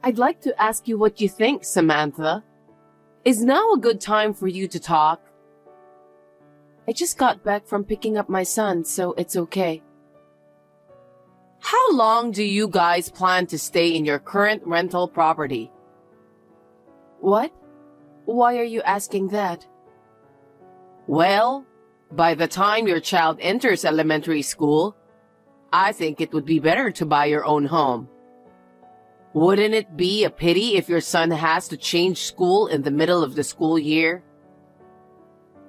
I'd like to ask you what you think, Samantha. Is now a good time for you to talk? I just got back from picking up my son, so it's okay. How long do you guys plan to stay in your current rental property? What? Why are you asking that? Well, by the time your child enters elementary school, I think it would be better to buy your own home. Wouldn't it be a pity if your son has to change school in the middle of the school year?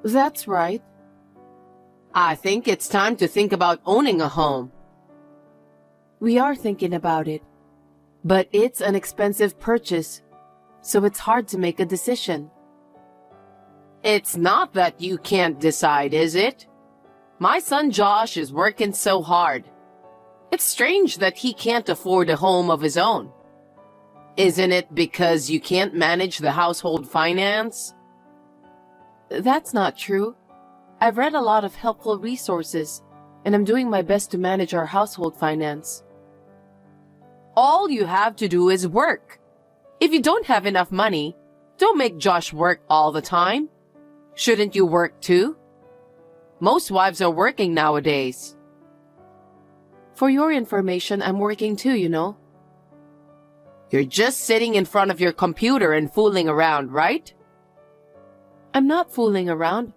That's right. I think it's time to think about owning a home. We are thinking about it, but it's an expensive purchase, so it's hard to make a decision. It's not that you can't decide, is it? My son Josh is working so hard. It's strange that he can't afford a home of his own. Isn't it because you can't manage the household finance? That's not true. I've read a lot of helpful resources, and I'm doing my best to manage our household finance. All you have to do is work. If you don't have enough money, don't make Josh work all the time. Shouldn't you work too? Most wives are working nowadays. For your information, I'm working too, you know. You're just sitting in front of your computer and fooling around, right? I'm not fooling around.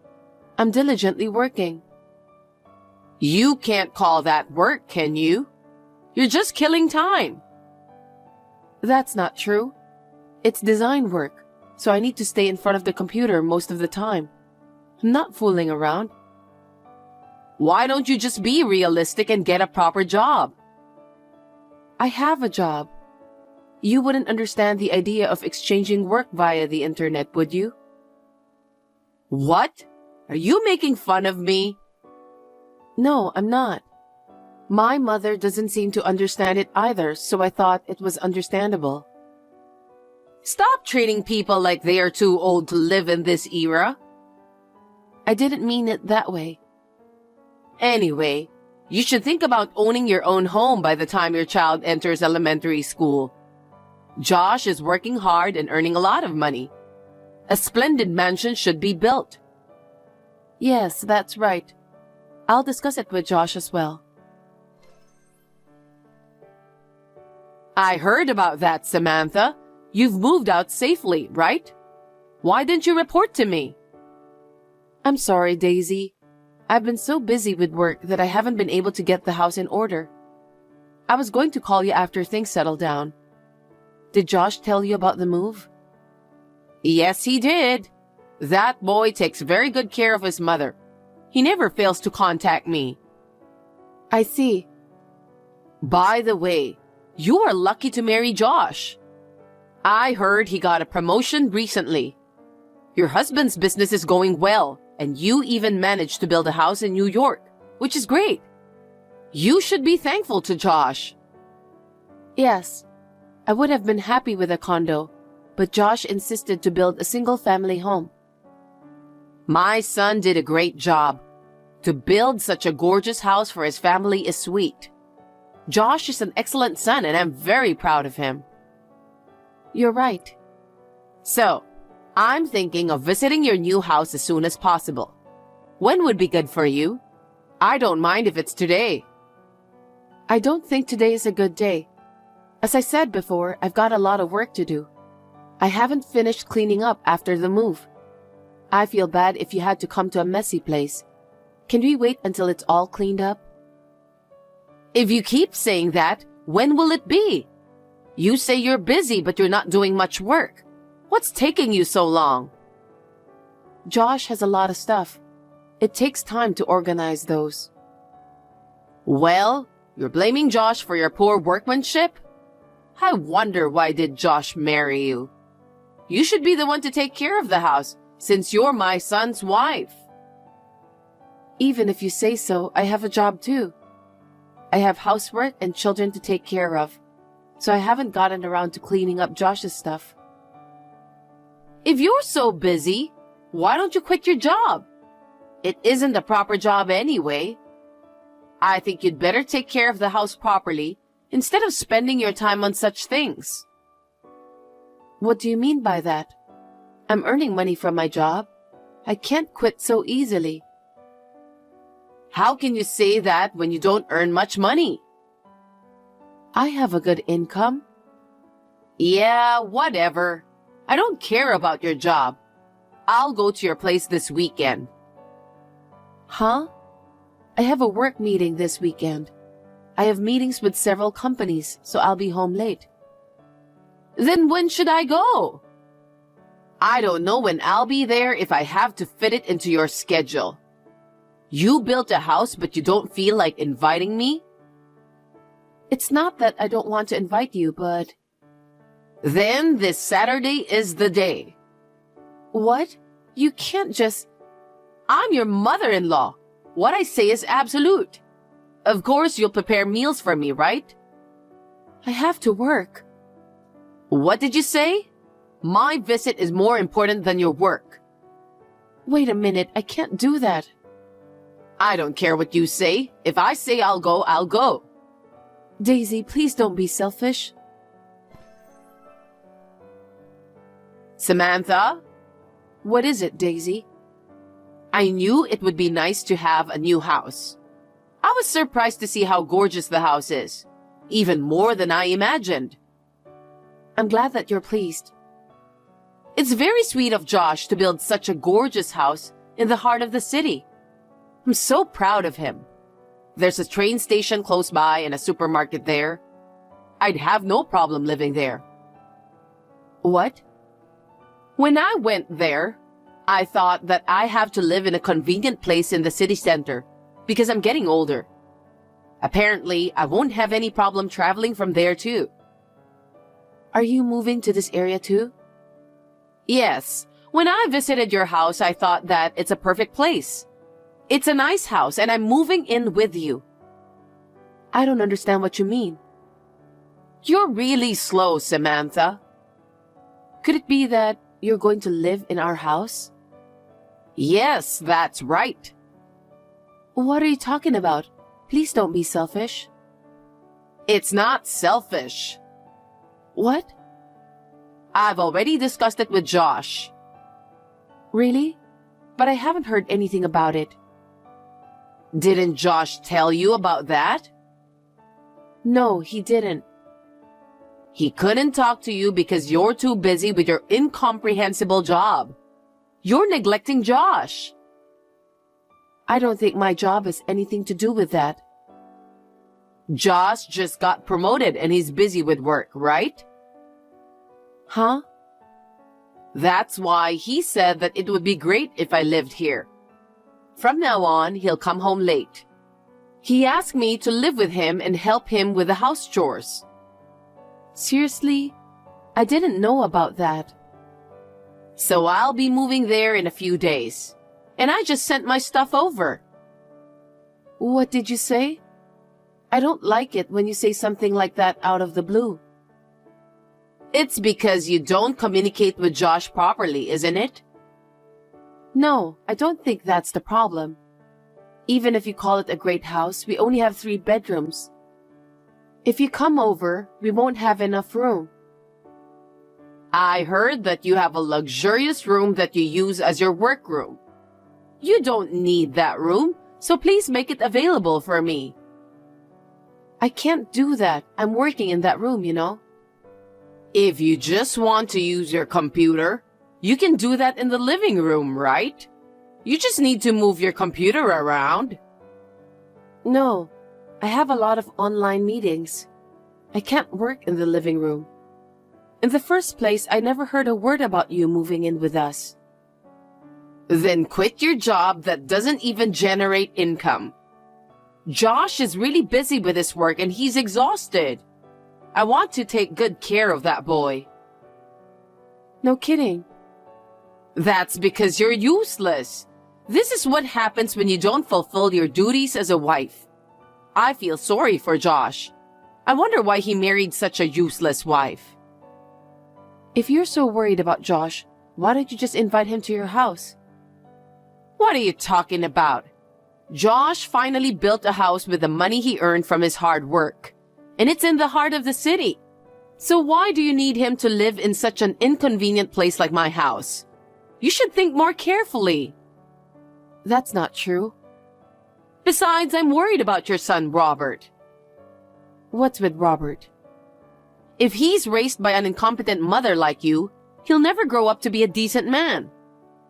I'm diligently working. You can't call that work, can you? You're just killing time. That's not true. It's design work, so I need to stay in front of the computer most of the time. I'm not fooling around. Why don't you just be realistic and get a proper job? I have a job. You wouldn't understand the idea of exchanging work via the internet, would you? What? Are you making fun of me? No, I'm not. My mother doesn't seem to understand it either, so I thought it was understandable. Stop treating people like they are too old to live in this era. I didn't mean it that way. Anyway, you should think about owning your own home by the time your child enters elementary school. Josh is working hard and earning a lot of money. A splendid mansion should be built. Yes, that's right. I'll discuss it with Josh as well. I heard about that, Samantha. You've moved out safely, right? Why didn't you report to me? I'm sorry, Daisy. I've been so busy with work that I haven't been able to get the house in order. I was going to call you after things settle down. Did Josh tell you about the move? Yes, he did. That boy takes very good care of his mother. He never fails to contact me. I see. By the way, you are lucky to marry Josh. I heard he got a promotion recently. Your husband's business is going well, and you even managed to build a house in New York, which is great. You should be thankful to Josh. Yes, I would have been happy with a condo, but Josh insisted to build a single-family home. My son did a great job. To build such a gorgeous house for his family is sweet. Josh is an excellent son, and I'm very proud of him. You're right. So, I'm thinking of visiting your new house as soon as possible. When would be good for you? I don't mind if it's today. I don't think today is a good day. As I said before, I've got a lot of work to do. I haven't finished cleaning up after the move. I feel bad if you had to come to a messy place. Can we wait until it's all cleaned up? If you keep saying that, when will it be? You say you're busy, but you're not doing much work. What's taking you so long? Josh has a lot of stuff. It takes time to organize those. Well, you're blaming Josh for your poor workmanship? I wonder why did Josh marry you? You should be the one to take care of the house, since you're my son's wife. Even if you say so, I have a job too. I have housework and children to take care of, so I haven't gotten around to cleaning up Josh's stuff. If you're so busy, why don't you quit your job? It isn't a proper job anyway. I think you'd better take care of the house properly instead of spending your time on such things. What do you mean by that? I'm earning money from my job. I can't quit so easily. How can you say that when you don't earn much money? I have a good income. Yeah, whatever. I don't care about your job. I'll go to your place this weekend. Huh? I have a work meeting this weekend. I have meetings with several companies, so I'll be home late. Then when should I go? I don't know when I'll be there if I have to fit it into your schedule. You built a house, but you don't feel like inviting me? It's not that I don't want to invite you, but... Then this Saturday is the day. What? You can't just... I'm your mother-in-law. What I say is absolute. Of course you'll prepare meals for me, right? I have to work. What did you say? My visit is more important than your work. Wait a minute, I can't do that. I don't care what you say. If I say I'll go, I'll go. Daisy, please don't be selfish. Samantha? What is it, Daisy? I knew it would be nice to have a new house. I was surprised to see how gorgeous the house is. Even more than I imagined. I'm glad that you're pleased. It's very sweet of Josh to build such a gorgeous house in the heart of the city. I'm so proud of him. There's a train station close by and a supermarket there. I'd have no problem living there. What? When I went there, I thought that I have to live in a convenient place in the city center because I'm getting older. Apparently, I won't have any problem traveling from there too. Are you moving to this area too? Yes. When I visited your house, I thought that it's a perfect place. It's a nice house and I'm moving in with you. I don't understand what you mean. You're really slow, Samantha. Could it be that you're going to live in our house? Yes, that's right. What are you talking about? Please don't be selfish. It's not selfish. What? I've already discussed it with Josh. Really? But I haven't heard anything about it. Didn't Josh tell you about that? No, he didn't. He couldn't talk to you because you're too busy with your incomprehensible job. You're neglecting Josh. I don't think my job has anything to do with that. Josh just got promoted and he's busy with work, right? Huh? That's why he said that it would be great if I lived here. From now on, he'll come home late. He asked me to live with him and help him with the house chores. Seriously? I didn't know about that. So I'll be moving there in a few days. And I just sent my stuff over. What did you say? I don't like it when you say something like that out of the blue. It's because you don't communicate with Josh properly, isn't it? No, I don't think that's the problem. Even if you call it a great house, we only have 3 bedrooms. If you come over, we won't have enough room. I heard that you have a luxurious room that you use as your workroom. You don't need that room, so please make it available for me. I can't do that. I'm working in that room, you know. If you just want to use your computer, you can do that in the living room, right? You just need to move your computer around. No, I have a lot of online meetings. I can't work in the living room. In the first place, I never heard a word about you moving in with us. Then quit your job that doesn't even generate income. Josh is really busy with his work and he's exhausted. I want to take good care of that boy. No kidding. That's because you're useless. This is what happens when you don't fulfill your duties as a wife. I feel sorry for Josh. I wonder why he married such a useless wife. If you're so worried about Josh, why don't you just invite him to your house? What are you talking about? Josh finally built a house with the money he earned from his hard work. And it's in the heart of the city. So why do you need him to live in such an inconvenient place like my house? You should think more carefully. That's not true. Besides, I'm worried about your son, Robert. What's with Robert? If he's raised by an incompetent mother like you, he'll never grow up to be a decent man.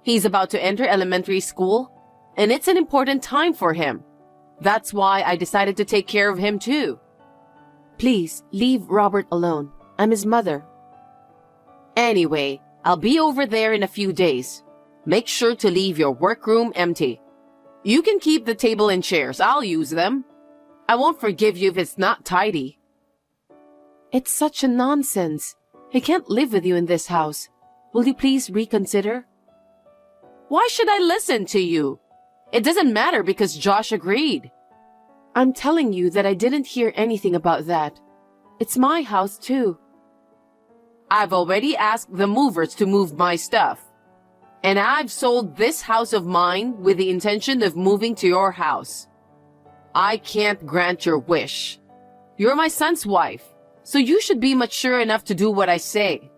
He's about to enter elementary school, and it's an important time for him. That's why I decided to take care of him too. Please, leave Robert alone. I'm his mother. Anyway, I'll be over there in a few days. Make sure to leave your workroom empty. You can keep the table and chairs. I'll use them. I won't forgive you if it's not tidy. It's such a nonsense. I can't live with you in this house. Will you please reconsider? Why should I listen to you? It doesn't matter because Josh agreed. I'm telling you that I didn't hear anything about that. It's my house too. I've already asked the movers to move my stuff. And I've sold this house of mine with the intention of moving to your house. I can't grant your wish. You're my son's wife, so you should be mature enough to do what I say.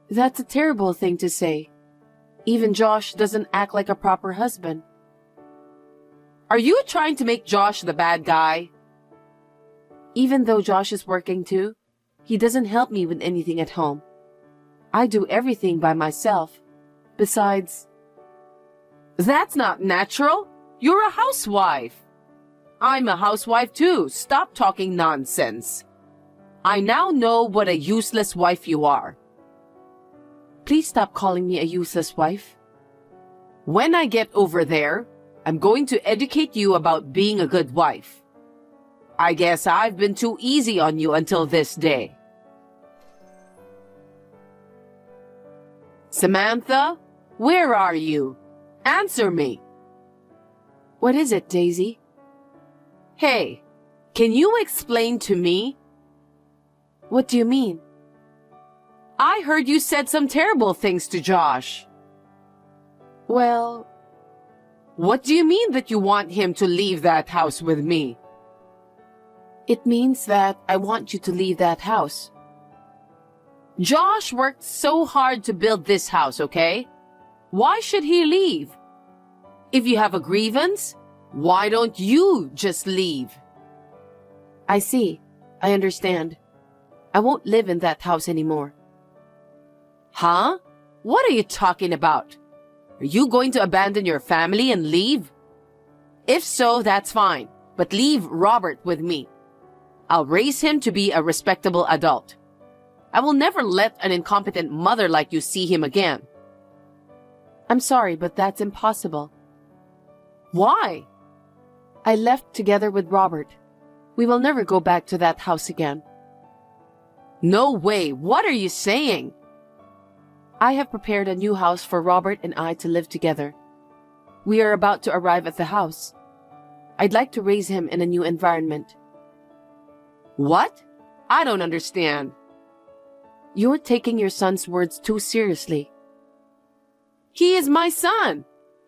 That's a terrible thing to say. Even Josh doesn't act like a proper husband. Are you trying to make Josh the bad guy? Even though Josh is working too, he doesn't help me with anything at home. I do everything by myself. Besides, that's not natural. You're a housewife. I'm a housewife too. Stop talking nonsense. I now know what a useless wife you are. Please stop calling me a useless wife. When I get over there, I'm going to educate you about being a good wife. I guess I've been too easy on you until this day. Samantha, where are you? Answer me. What is it, Daisy? Hey, can you explain to me? What do you mean? I heard you said some terrible things to Josh. Well, what do you mean that you want him to leave that house with me? It means that I want you to leave that house. Josh worked so hard to build this house, okay? Why should he leave? If you have a grievance, why don't you just leave? I see. I understand. I won't live in that house anymore. Huh? What are you talking about? Are you going to abandon your family and leave? If so, that's fine, but leave Robert with me. I'll raise him to be a respectable adult. I will never let an incompetent mother like you see him again. I'm sorry, but that's impossible. Why? I left together with Robert. We will never go back to that house again. No way. What are you saying? I have prepared a new house for Robert and I to live together. We are about to arrive at the house. I'd like to raise him in a new environment. What? I don't understand. You're taking your son's words too seriously. He is my son.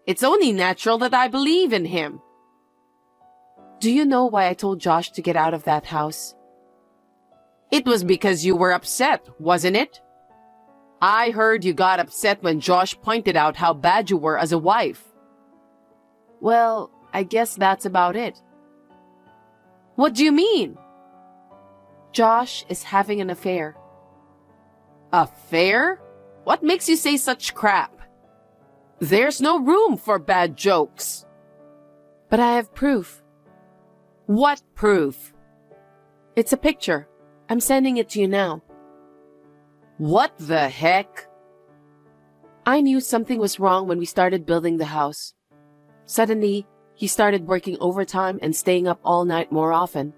It's only natural that I believe in him. Do you know why I told Josh to get out of that house? It was because you were upset, wasn't it? I heard you got upset when Josh pointed out how bad you were as a wife. Well, I guess that's about it. What do you mean? Josh is having an affair. Affair? What makes you say such crap? There's no room for bad jokes. But I have proof. What proof? It's a picture. I'm sending it to you now. What the heck? I knew something was wrong when we started building the house. Suddenly, he started working overtime and staying up all night more often.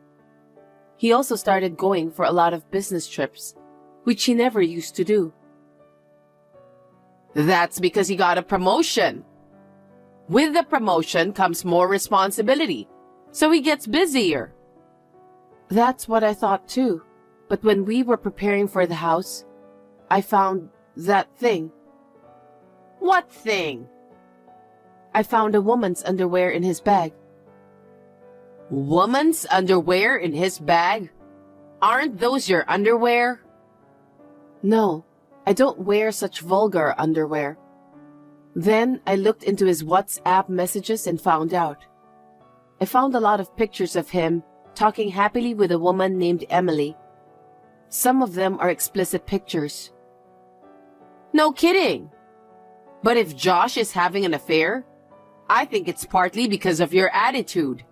He also started going for a lot of business trips, which he never used to do. That's because he got a promotion. With the promotion comes more responsibility, so he gets busier. That's what I thought too. But when we were preparing for the house, I found that thing. What thing? I found a woman's underwear in his bag. Woman's underwear in his bag? Aren't those your underwear? No, I don't wear such vulgar underwear. Then I looked into his WhatsApp messages and found out. I found a lot of pictures of him talking happily with a woman named Emily. Some of them are explicit pictures. No kidding. But if Josh is having an affair, I think it's partly because of your attitude.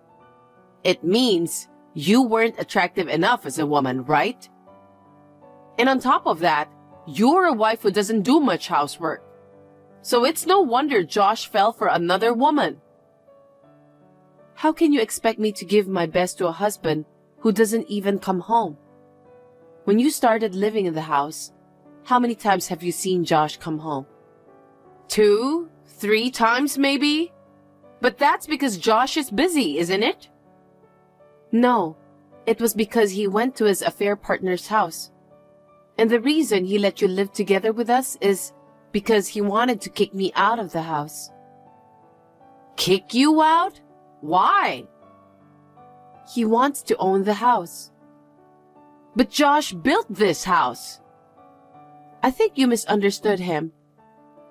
It means you weren't attractive enough as a woman, right? And on top of that, you're a wife who doesn't do much housework. So it's no wonder Josh fell for another woman. How can you expect me to give my best to a husband who doesn't even come home? When you started living in the house, how many times have you seen Josh come home? 2, 3 times maybe? But that's because Josh is busy, isn't it? No, it was because he went to his affair partner's house. And the reason he let you live together with us is because he wanted to kick me out of the house. Kick you out? Why? He wants to own the house. But Josh built this house. I think you misunderstood him.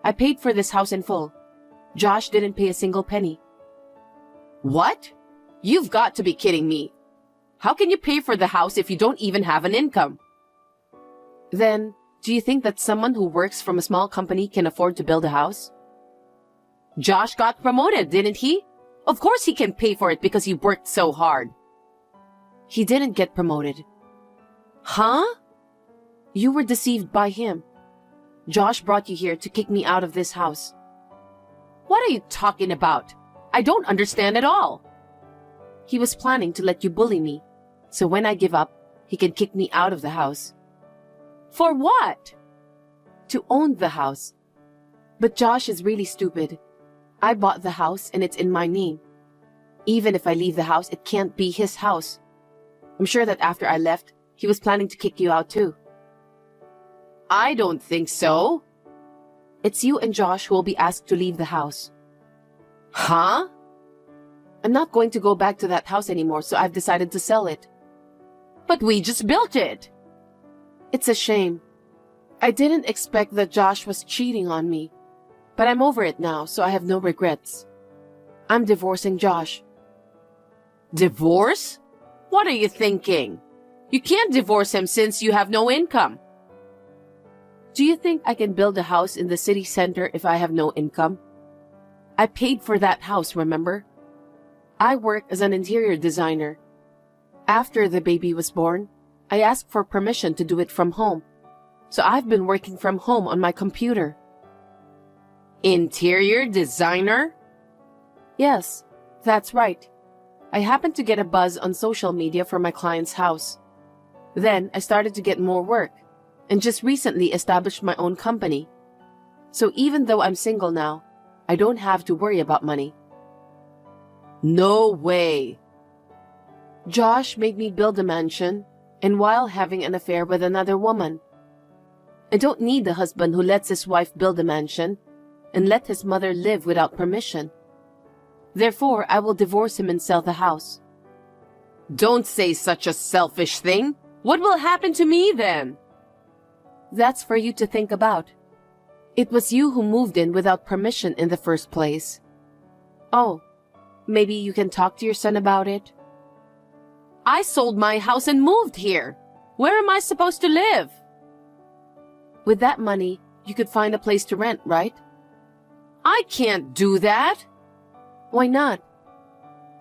I paid for this house in full. Josh didn't pay a single penny. What? You've got to be kidding me. How can you pay for the house if you don't even have an income? Then, do you think that someone who works from a small company can afford to build a house? Josh got promoted, didn't he? Of course he can pay for it because he worked so hard. He didn't get promoted. Huh? You were deceived by him. Josh brought you here to kick me out of this house. What are you talking about? I don't understand at all. He was planning to let you bully me, so when I give up, he can kick me out of the house. For what? To own the house. But Josh is really stupid. I bought the house and it's in my name. Even if I leave the house, it can't be his house. I'm sure that after I left, he was planning to kick you out too. I don't think so. It's you and Josh who will be asked to leave the house. Huh? I'm not going to go back to that house anymore, so I've decided to sell it. But we just built it. It's a shame. I didn't expect that Josh was cheating on me. But I'm over it now, so I have no regrets. I'm divorcing Josh. Divorce? What are you thinking? You can't divorce him since you have no income. Do you think I can build a house in the city center if I have no income? I paid for that house, remember? I work as an interior designer. After the baby was born, I asked for permission to do it from home. So I've been working from home on my computer. Interior designer? Yes, that's right. I happened to get a buzz on social media for my client's house. Then I started to get more work and just recently established my own company. So even though I'm single now, I don't have to worry about money. No way. Josh made me build a mansion, and while having an affair with another woman. I don't need a husband who lets his wife build a mansion and let his mother live without permission. Therefore, I will divorce him and sell the house. Don't say such a selfish thing. What will happen to me then? That's for you to think about. It was you who moved in without permission in the first place. Oh, maybe you can talk to your son about it? I sold my house and moved here. Where am I supposed to live? With that money, you could find a place to rent, right? I can't do that. Why not?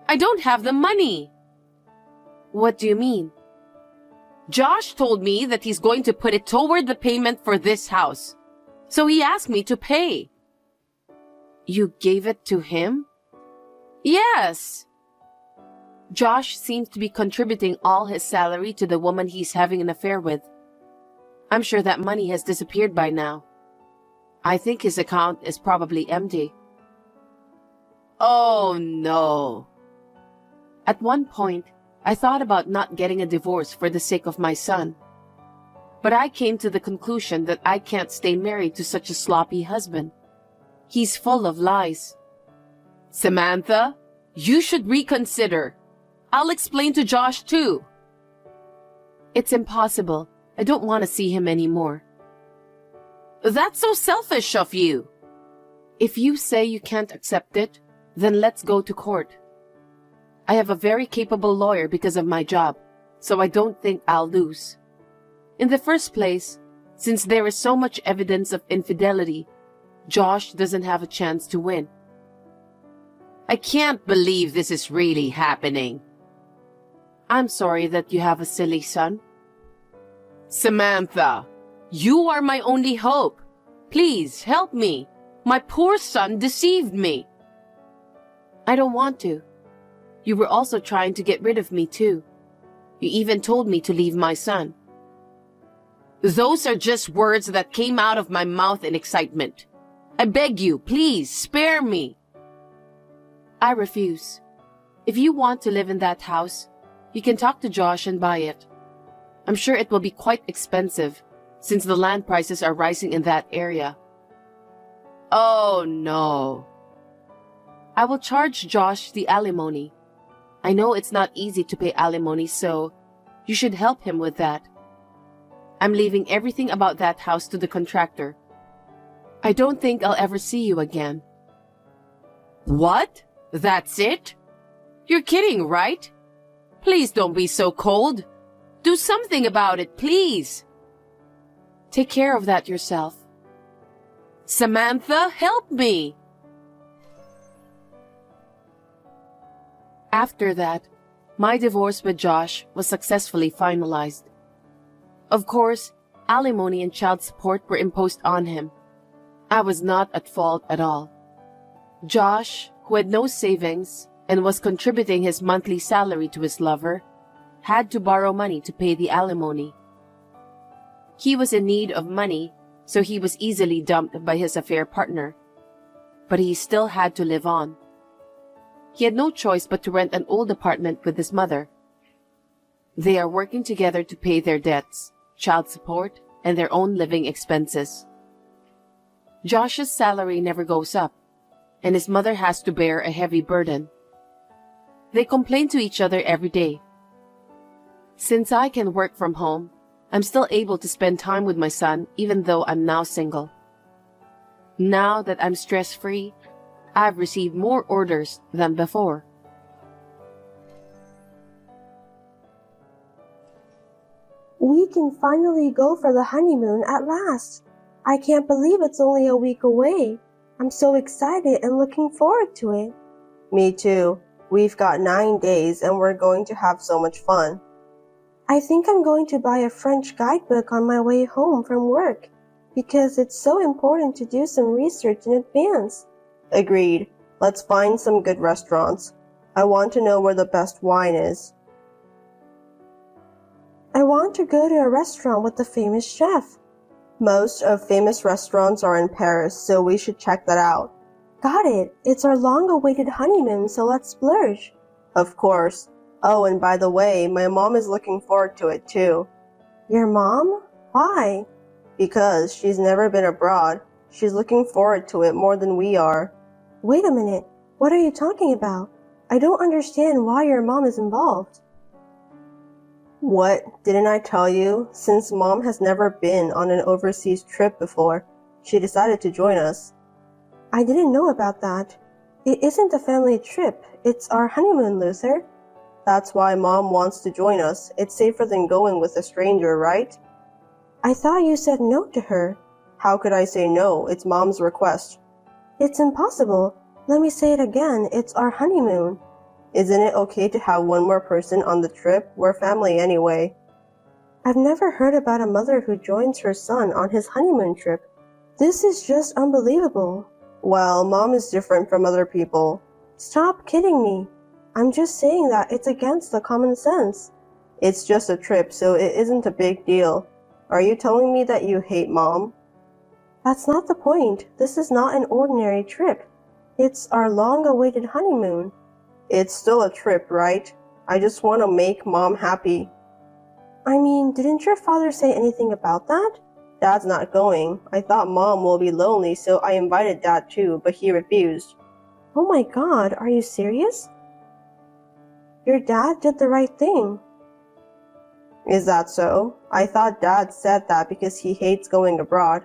I don't have the money. What do you mean? Josh told me that he's going to put it toward the payment for this house. So he asked me to pay. You gave it to him? Yes. Josh seems to be contributing all his salary to the woman he's having an affair with. I'm sure that money has disappeared by now. I think his account is probably empty. Oh no. At one point, I thought about not getting a divorce for the sake of my son. But I came to the conclusion that I can't stay married to such a sloppy husband. He's full of lies. Samantha, you should reconsider. I'll explain to Josh too. It's impossible. I don't want to see him anymore. That's so selfish of you. If you say you can't accept it, then let's go to court. I have a very capable lawyer because of my job, so I don't think I'll lose. In the first place, since there is so much evidence of infidelity, Josh doesn't have a chance to win. I can't believe this is really happening. I'm sorry that you have a silly son. Samantha, you are my only hope. Please help me. My poor son deceived me. I don't want to. You were also trying to get rid of me too. You even told me to leave my son. Those are just words that came out of my mouth in excitement. I beg you, please, spare me. I refuse. If you want to live in that house, you can talk to Josh and buy it. I'm sure it will be quite expensive, since the land prices are rising in that area. Oh, no. I will charge Josh the alimony. I know it's not easy to pay alimony, so you should help him with that. I'm leaving everything about that house to the contractor. I don't think I'll ever see you again. What? That's it? You're kidding, right? Please don't be so cold. Do something about it, please. Take care of that yourself. Samantha, help me. After that, my divorce with Josh was successfully finalized. Of course, alimony and child support were imposed on him. I was not at fault at all. Josh, who had no savings and was contributing his monthly salary to his lover, had to borrow money to pay the alimony. He was in need of money, so he was easily dumped by his affair partner. But he still had to live on. He had no choice but to rent an old apartment with his mother. They are working together to pay their debts, child support, and their own living expenses. Josh's salary never goes up, and his mother has to bear a heavy burden. They complain to each other every day. Since I can work from home, I'm still able to spend time with my son even though I'm now single. Now that I'm stress-free, I've received more orders than before. We can finally go for the honeymoon at last. I can't believe it's only a week away. I'm so excited and looking forward to it. Me too. We've got 9 days and we're going to have so much fun. I think I'm going to buy a French guidebook on my way home from work because it's so important to do some research in advance. Agreed. Let's find some good restaurants. I want to know where the best wine is. I want to go to a restaurant with a famous chef. Most of famous restaurants are in Paris, so we should check that out. Got it. It's our long-awaited honeymoon, so let's splurge. Of course. Oh, and by the way, my mom is looking forward to it too. Your mom? Why? Because she's never been abroad. She's looking forward to it more than we are. Wait a minute. What are you talking about? I don't understand why your mom is involved. What? Didn't I tell you? Since mom has never been on an overseas trip before, she decided to join us. I didn't know about that. It isn't a family trip. It's our honeymoon, Luther. That's why mom wants to join us. It's safer than going with a stranger, right? I thought you said no to her. How could I say no? It's mom's request. It's impossible. Let me say it again. It's our honeymoon. Isn't it okay to have one more person on the trip? We're family anyway. I've never heard about a mother who joins her son on his honeymoon trip. This is just unbelievable. Well, mom is different from other people. Stop kidding me. I'm just saying that it's against the common sense. It's just a trip, so it isn't a big deal. Are you telling me that you hate mom? That's not the point. This is not an ordinary trip. It's our long-awaited honeymoon. It's still a trip, right? I just want to make mom happy. I mean, didn't your father say anything about that? Dad's not going. I thought mom will be lonely, so I invited dad too, but he refused. Oh my God, are you serious? Your dad did the right thing. Is that so? I thought Dad said that because he hates going abroad.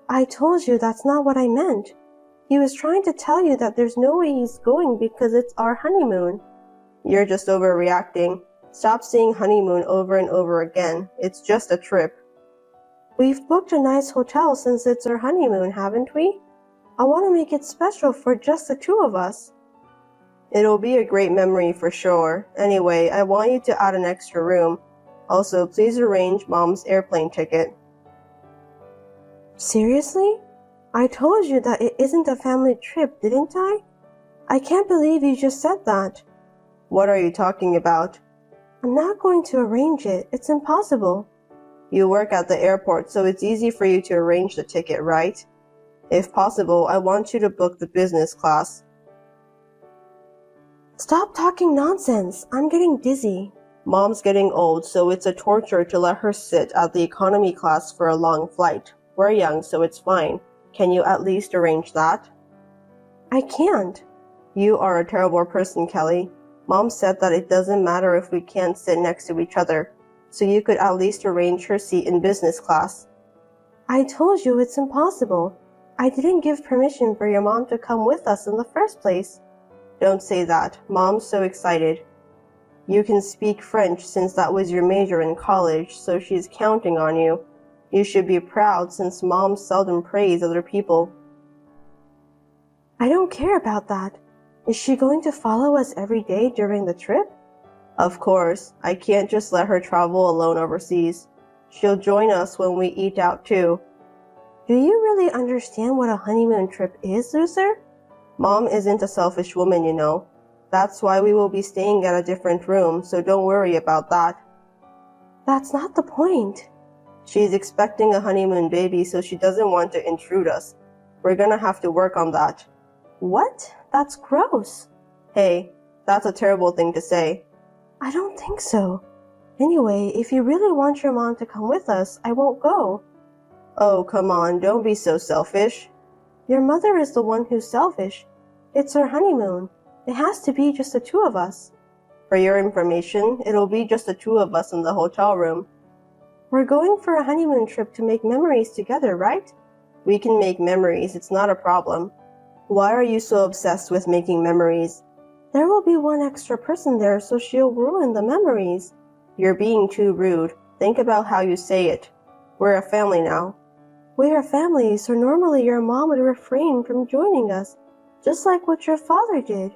I told you that's not what I meant. He was trying to tell you that there's no way he's going because it's our honeymoon. You're just overreacting. Stop saying honeymoon over and over again. It's just a trip. We've booked a nice hotel since it's our honeymoon, haven't we? I want to make it special for just the two of us. It'll be a great memory for sure. Anyway, I want you to add an extra room. Also, please arrange Mom's airplane ticket. Seriously? I told you that it isn't a family trip, didn't I? I can't believe you just said that. What are you talking about? I'm not going to arrange it. It's impossible. You work at the airport, so it's easy for you to arrange the ticket, right? If possible, I want you to book the business class. Stop talking nonsense. I'm getting dizzy. Mom's getting old, so it's a torture to let her sit at the economy class for a long flight. We're young, so it's fine. Can you at least arrange that? I can't. You are a terrible person, Kelly. Mom said that it doesn't matter if we can't sit next to each other, so you could at least arrange her seat in business class. I told you it's impossible. I didn't give permission for your mom to come with us in the first place. Don't say that. Mom's so excited. You can speak French since that was your major in college, so she's counting on you. You should be proud since Mom seldom praise other people. I don't care about that. Is she going to follow us every day during the trip? Of course. I can't just let her travel alone overseas. She'll join us when we eat out too. Do you really understand what a honeymoon trip is, loser? Mom isn't a selfish woman, you know. That's why we will be staying at a different room, so don't worry about that. That's not the point. She's expecting a honeymoon baby, so she doesn't want to intrude us. We're gonna have to work on that. What? That's gross. Hey, that's a terrible thing to say. I don't think so. Anyway, if you really want your mom to come with us, I won't go. Oh, come on, don't be so selfish. Your mother is the one who's selfish. It's her honeymoon. It has to be just the two of us. For your information, it'll be just the two of us in the hotel room. We're going for a honeymoon trip to make memories together, right? We can make memories, it's not a problem. Why are you so obsessed with making memories? There will be one extra person there, so she'll ruin the memories. You're being too rude. Think about how you say it. We're a family now. We're a family, so normally your mom would refrain from joining us, just like what your father did.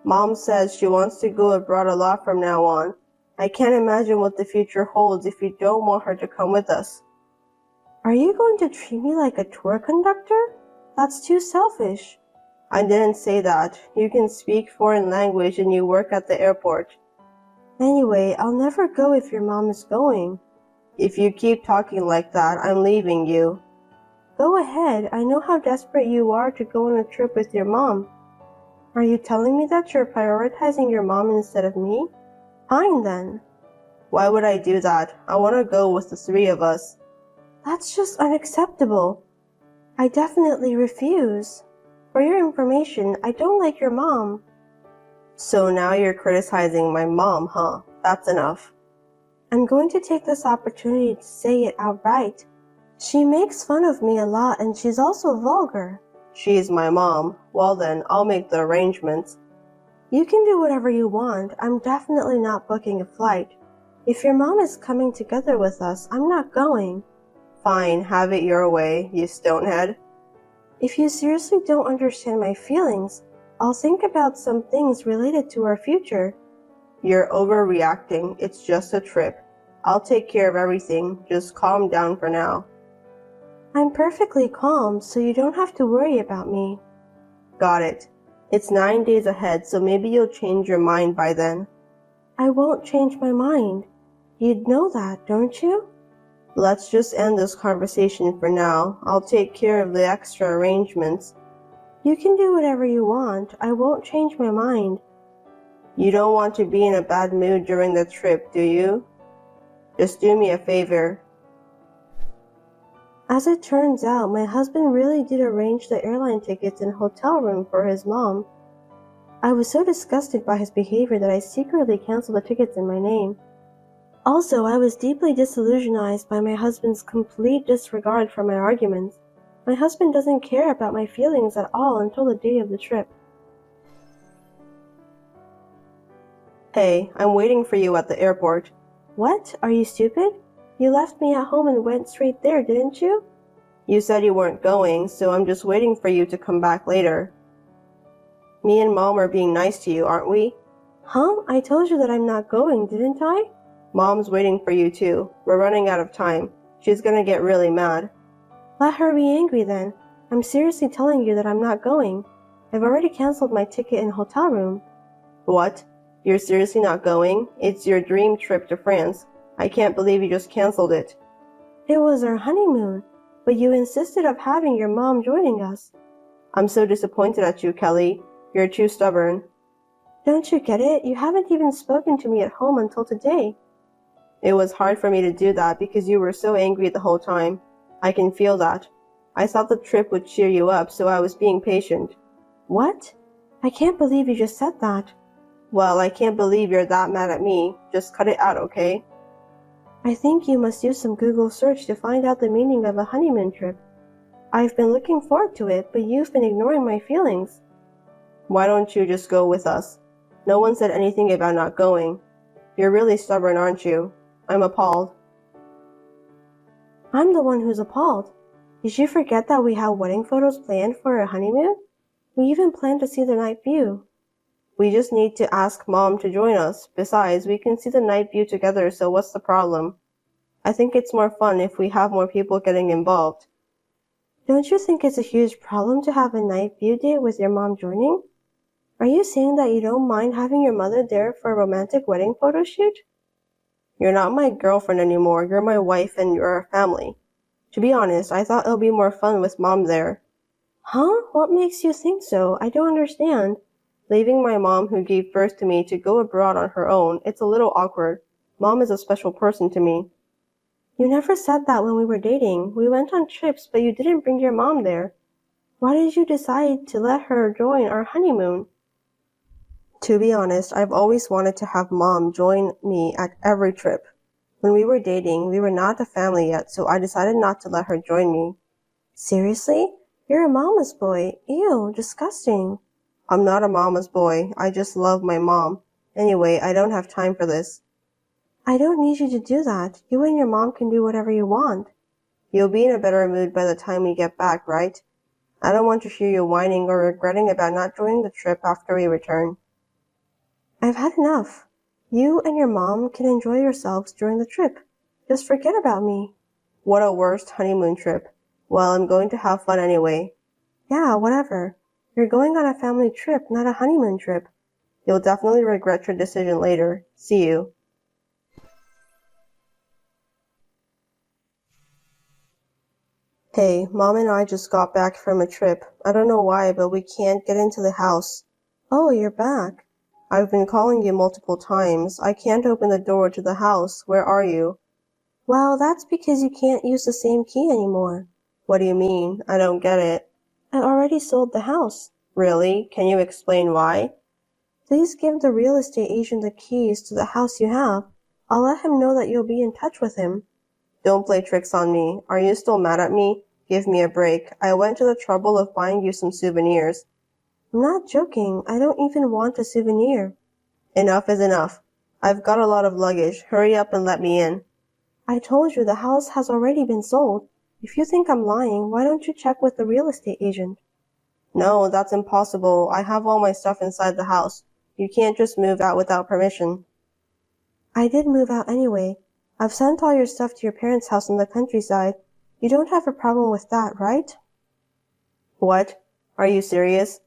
Mom says she wants to go abroad a lot from now on. I can't imagine what the future holds if you don't want her to come with us. Are you going to treat me like a tour conductor? That's too selfish. I didn't say that. You can speak foreign language and you work at the airport. Anyway, I'll never go if your mom is going. If you keep talking like that, I'm leaving you. Go ahead. I know how desperate you are to go on a trip with your mom. Are you telling me that you're prioritizing your mom instead of me? Fine then. Why would I do that? I want to go with the three of us. That's just unacceptable. I definitely refuse. For your information, I don't like your mom. So now you're criticizing my mom, huh? That's enough. I'm going to take this opportunity to say it outright. She makes fun of me a lot and she's also vulgar. She's my mom. Well then, I'll make the arrangements. You can do whatever you want. I'm definitely not booking a flight. If your mom is coming together with us, I'm not going. Fine, have it your way, you stonehead. If you seriously don't understand my feelings, I'll think about some things related to our future. You're overreacting. It's just a trip. I'll take care of everything. Just calm down for now. I'm perfectly calm, so you don't have to worry about me. Got it. It's 9 days ahead, so maybe you'll change your mind by then. I won't change my mind. You'd know that, don't you? Let's just end this conversation for now. I'll take care of the extra arrangements. You can do whatever you want. I won't change my mind. You don't want to be in a bad mood during the trip, do you? Just do me a favor. As it turns out, my husband really did arrange the airline tickets and hotel room for his mom. I was so disgusted by his behavior that I secretly canceled the tickets in my name. Also, I was deeply disillusionized by my husband's complete disregard for my arguments. My husband doesn't care about my feelings at all until the day of the trip. Hey, I'm waiting for you at the airport. What? Are you stupid? You left me at home and went straight there, didn't you? You said you weren't going, so I'm just waiting for you to come back later. Me and Mom are being nice to you, aren't we? Huh? I told you that I'm not going, didn't I? Mom's waiting for you too. We're running out of time. She's gonna get really mad. Let her be angry then. I'm seriously telling you that I'm not going. I've already canceled my ticket and hotel room. What? You're seriously not going? It's your dream trip to France. I can't believe you just canceled it. It was our honeymoon, but you insisted of having your mom joining us. I'm so disappointed at you, Kelly. You're too stubborn. Don't you get it? You haven't even spoken to me at home until today. It was hard for me to do that because you were so angry the whole time. I can feel that. I thought the trip would cheer you up, so I was being patient. What? I can't believe you just said that. Well, I can't believe you're that mad at me. Just cut it out, okay? I think you must do some Google search to find out the meaning of a honeymoon trip. I've been looking forward to it, but you've been ignoring my feelings. Why don't you just go with us? No one said anything about not going. You're really stubborn, aren't you? I'm appalled. I'm the one who's appalled. Did you forget that we have wedding photos planned for our honeymoon? We even planned to see the night view. We just need to ask Mom to join us. Besides, we can see the night view together, so what's the problem? I think it's more fun if we have more people getting involved. Don't you think it's a huge problem to have a night view date with your mom joining? Are you saying that you don't mind having your mother there for a romantic wedding photo shoot? You're not my girlfriend anymore. You're my wife and you're our family. To be honest, I thought it would be more fun with Mom there. Huh? What makes you think so? I don't understand. Leaving my mom who gave birth to me to go abroad on her own, it's a little awkward. Mom is a special person to me. You never said that when we were dating. We went on trips, but you didn't bring your mom there. Why did you decide to let her join our honeymoon? To be honest, I've always wanted to have Mom join me at every trip. When we were dating, we were not a family yet, so I decided not to let her join me. Seriously? You're a mama's boy. Ew, disgusting. I'm not a mama's boy. I just love my mom. Anyway, I don't have time for this. I don't need you to do that. You and your mom can do whatever you want. You'll be in a better mood by the time we get back, right? I don't want to hear you whining or regretting about not joining the trip after we return. I've had enough. You and your mom can enjoy yourselves during the trip. Just forget about me. What a worst honeymoon trip. Well, I'm going to have fun anyway. Yeah, whatever. You're going on a family trip, not a honeymoon trip. You'll definitely regret your decision later. See you. Hey, Mom and I just got back from a trip. I don't know why, but we can't get into the house. Oh, you're back. I've been calling you multiple times. I can't open the door to the house. Where are you? Well, that's because you can't use the same key anymore. What do you mean? I don't get it. I already sold the house. Really? Can you explain why? Please give the real estate agent the keys to the house you have. I'll let him know that you'll be in touch with him. Don't play tricks on me. Are you still mad at me? Give me a break. I went to the trouble of buying you some souvenirs. I'm not joking. I don't even want a souvenir. Enough is enough. I've got a lot of luggage. Hurry up and let me in. I told you the house has already been sold. If you think I'm lying, why don't you check with the real estate agent? No, that's impossible. I have all my stuff inside the house. You can't just move out without permission. I did move out anyway. I've sent all your stuff to your parents' house in the countryside. You don't have a problem with that, right? What? Are you serious?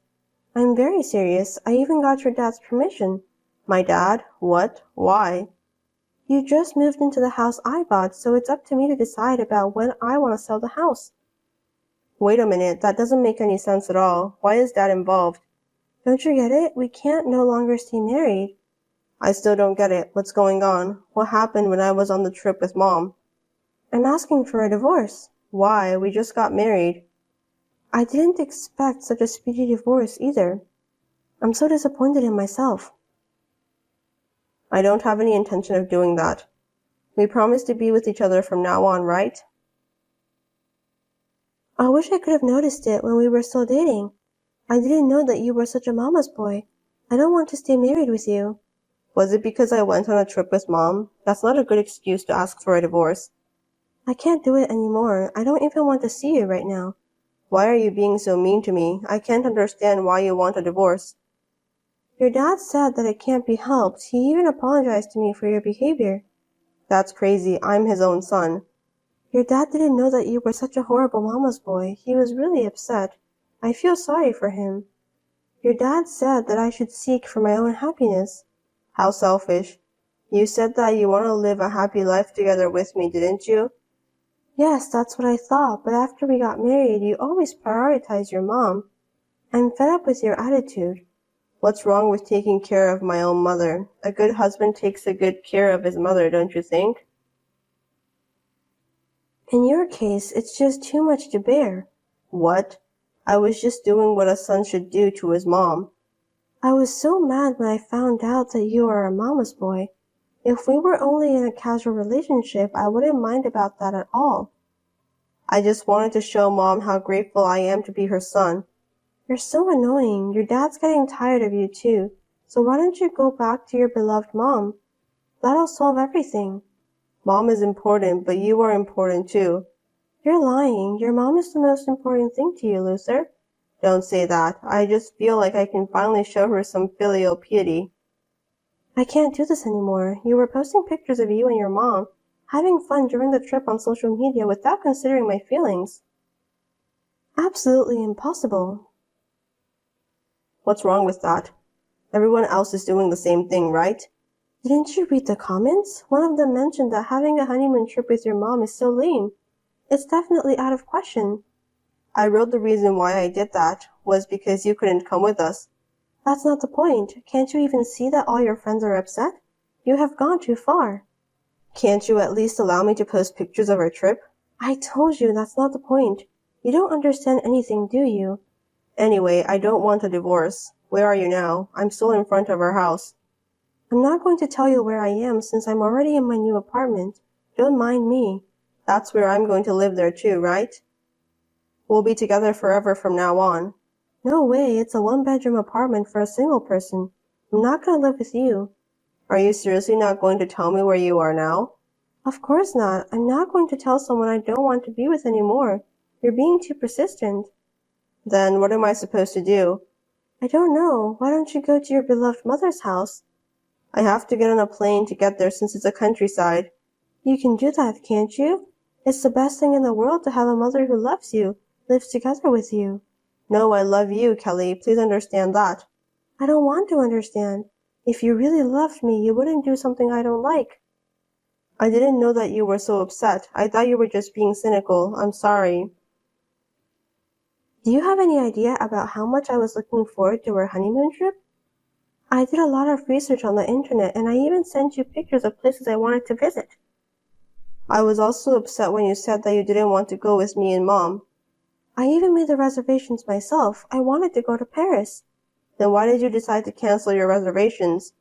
I'm very serious. I even got your dad's permission. My dad? What? Why? You just moved into the house I bought, so it's up to me to decide about when I want to sell the house. Wait a minute, that doesn't make any sense at all. Why is Dad involved? Don't you get it? We can't no longer stay married. I still don't get it. What's going on? What happened when I was on the trip with Mom? I'm asking for a divorce. Why? We just got married. I didn't expect such a speedy divorce either. I'm so disappointed in myself. I don't have any intention of doing that. We promise to be with each other from now on, right? I wish I could have noticed it when we were still dating. I didn't know that you were such a mama's boy. I don't want to stay married with you. Was it because I went on a trip with Mom? That's not a good excuse to ask for a divorce. I can't do it anymore. I don't even want to see you right now. Why are you being so mean to me? I can't understand why you want a divorce. Your dad said that it can't be helped. He even apologized to me for your behavior. That's crazy. I'm his own son. Your dad didn't know that you were such a horrible mama's boy. He was really upset. I feel sorry for him. Your dad said that I should seek for my own happiness. How selfish. You said that you want to live a happy life together with me, didn't you? Yes, that's what I thought, but after we got married, you always prioritized your mom. I'm fed up with your attitude. What's wrong with taking care of my own mother? A good husband takes a good care of his mother, don't you think? In your case, it's just too much to bear. What? I was just doing what a son should do to his mom. I was so mad when I found out that you are a mama's boy. If we were only in a casual relationship, I wouldn't mind about that at all. I just wanted to show Mom how grateful I am to be her son. You're so annoying. Your dad's getting tired of you too. So why don't you go back to your beloved mom? That'll solve everything. Mom is important, but you are important too. You're lying. Your mom is the most important thing to you, loser. Don't say that. I just feel like I can finally show her some filial piety. I can't do this anymore. You were posting pictures of you and your mom having fun during the trip on social media without considering my feelings. Absolutely impossible. What's wrong with that? Everyone else is doing the same thing, right? Didn't you read the comments? One of them mentioned that having a honeymoon trip with your mom is so lame. It's definitely out of question. I wrote the reason why I did that was because you couldn't come with us. That's not the point. Can't you even see that all your friends are upset? You have gone too far. Can't you at least allow me to post pictures of our trip? I told you that's not the point. You don't understand anything, do you? Anyway, I don't want a divorce. Where are you now? I'm still in front of our house. I'm not going to tell you where I am since I'm already in my new apartment. Don't mind me. That's where I'm going to live there too, right? We'll be together forever from now on. No way, it's a one-bedroom apartment for a single person. I'm not going to live with you. Are you seriously not going to tell me where you are now? Of course not. I'm not going to tell someone I don't want to be with anymore. You're being too persistent. Then what am I supposed to do? I don't know. Why don't you go to your beloved mother's house? I have to get on a plane to get there since it's a countryside. You can do that, can't you? It's the best thing in the world to have a mother who loves you, lives together with you. No, I love you, Kelly. Please understand that. I don't want to understand. If you really loved me, you wouldn't do something I don't like. I didn't know that you were so upset. I thought you were just being cynical. I'm sorry. Do you have any idea about how much I was looking forward to our honeymoon trip? I did a lot of research on the internet and I even sent you pictures of places I wanted to visit. I was also upset when you said that you didn't want to go with me and Mom. I even made the reservations myself. I wanted to go to Paris. Then why did you decide to cancel your reservations?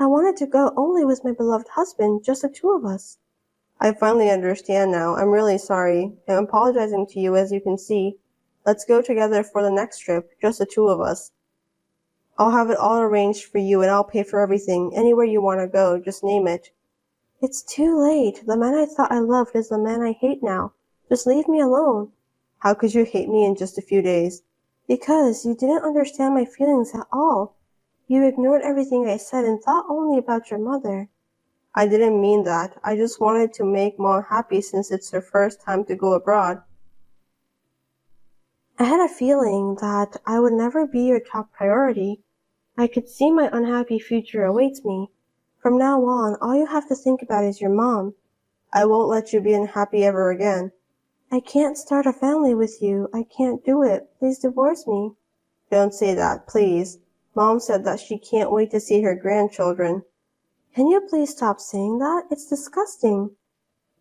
I wanted to go only with my beloved husband, just the two of us. I finally understand now. I'm really sorry. I'm apologizing to you, as you can see. Let's go together for the next trip, just the two of us. I'll have it all arranged for you and I'll pay for everything. Anywhere you want to go, just name it. It's too late. The man I thought I loved is the man I hate now. Just leave me alone. How could you hate me in just a few days? Because you didn't understand my feelings at all. You ignored everything I said and thought only about your mother. I didn't mean that. I just wanted to make Mom happy since it's her first time to go abroad. I had a feeling that I would never be your top priority. I could see my unhappy future awaits me. From now on, all you have to think about is your mom. I won't let you be unhappy ever again. I can't start a family with you. I can't do it. Please divorce me. Don't say that, please. Mom said that she can't wait to see her grandchildren. Can you please stop saying that? It's disgusting.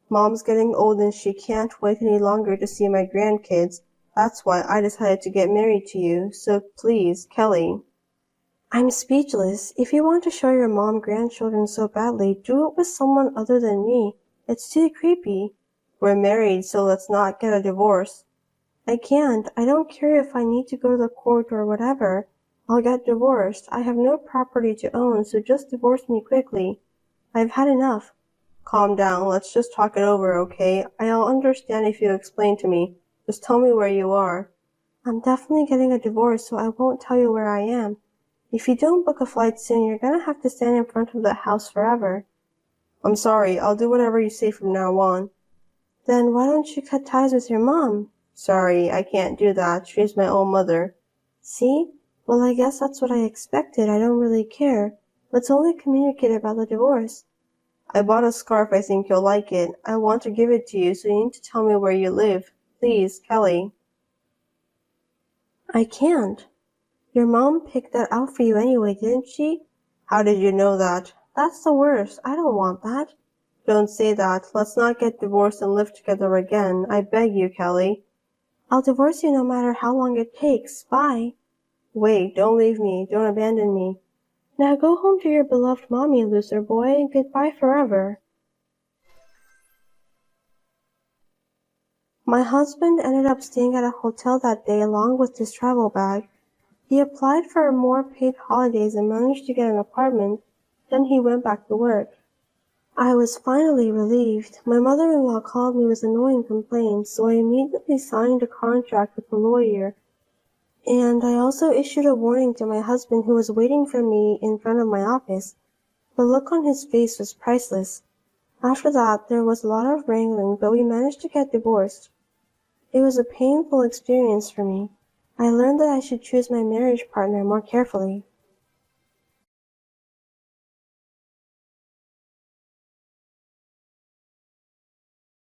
Mom's getting old and she can't wait any longer to see my grandkids. That's why I decided to get married to you. So please, Kelly. I'm speechless. If you want to show your mom grandchildren so badly, do it with someone other than me. It's too creepy. We're married, so let's not get a divorce. I can't. I don't care if I need to go to the court or whatever. I'll get divorced. I have no property to own, so just divorce me quickly. I've had enough. Calm down. Let's just talk it over, okay? I'll understand if you explain to me. Just tell me where you are. I'm definitely getting a divorce, so I won't tell you where I am. If you don't book a flight soon, you're gonna have to stand in front of the house forever. I'm sorry. I'll do whatever you say from now on. Then why don't you cut ties with your mom? Sorry, I can't do that. She's my own mother. See? Well, I guess that's what I expected. I don't really care. Let's only communicate about the divorce. I bought a scarf. I think you'll like it. I want to give it to you, so you need to tell me where you live. Please, Kelly. I can't. Your mom picked that out for you anyway, didn't she? How did you know that? That's the worst. I don't want that. Don't say that. Let's not get divorced and live together again. I beg you, Kelly. I'll divorce you no matter how long it takes. Bye. Wait, don't leave me. Don't abandon me. Now go home to your beloved mommy, loser boy, and goodbye forever. My husband ended up staying at a hotel that day along with his travel bag. He applied for more paid holidays and managed to get an apartment. Then he went back to work. I was finally relieved. My mother-in-law called me with annoying complaints, so I immediately signed a contract with a lawyer. And I also issued a warning to my husband, who was waiting for me in front of my office. The look on his face was priceless. After that, there was a lot of wrangling, but we managed to get divorced. It was a painful experience for me. I learned that I should choose my marriage partner more carefully.